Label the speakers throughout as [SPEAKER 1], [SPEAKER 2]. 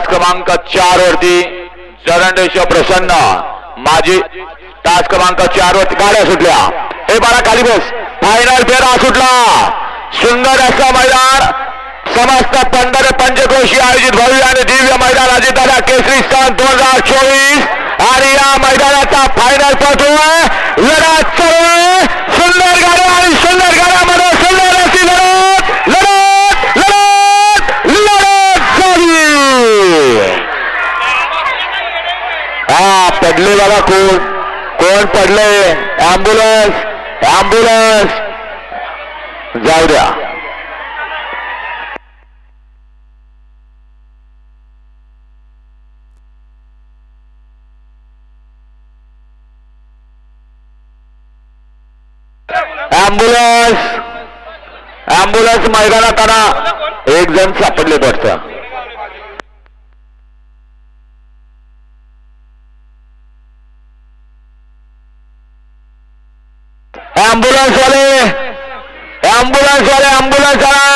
[SPEAKER 1] तास क्रमांक 4 वरती चरणदेश प्रसन्न माझी तास क्रमांक 4 वरती गाड्या सुटल्या. हे बाळा खाली बस. फायनल फेरा सुटला. सुंदर असं मैदान समस्त 15 पंचक्रोशी आयोजित भव्य आणि दिव्य मैदान अजितदादा केसरी सन 2024 आणि या मैदानाचा फायनल पटू लढत चालू आहे. सुंदर गाड्या आणि सुंदर गाड्यामध्ये सुंदर अशी लढत लढत लढत लढत झाली. हा पडले बघा. कोण पडले? ॲम्ब्युलन्स ॲम्ब्युलन्स जाऊ द्या. ॲम्ब्युलन्स मैदानात आणा. एक जण सापडले पडतं. ॲम्ब्युलन्स वाले ॲम्ब्युलन्स आणा.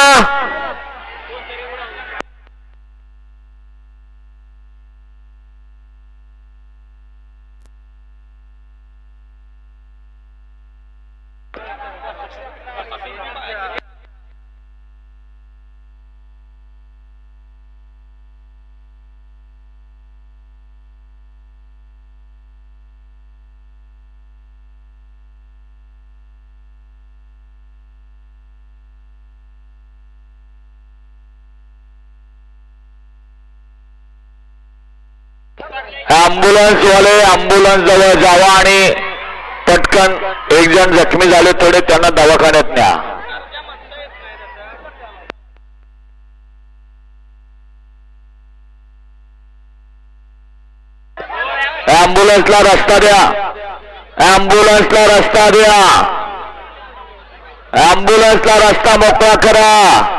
[SPEAKER 1] ॲम्ब्युलन्स वाले ॲम्ब्युलन्स जवळ जावा आणि पटकन एक जण जखमी झाले थोडे त्यांना दवाखान्यात न्या. ॲम्ब्युलन्सला रस्ता द्या. ॲम्ब्युलन्सला रस्ता द्या. ॲम्ब्युलन्सला रस्ता मोकळा करा.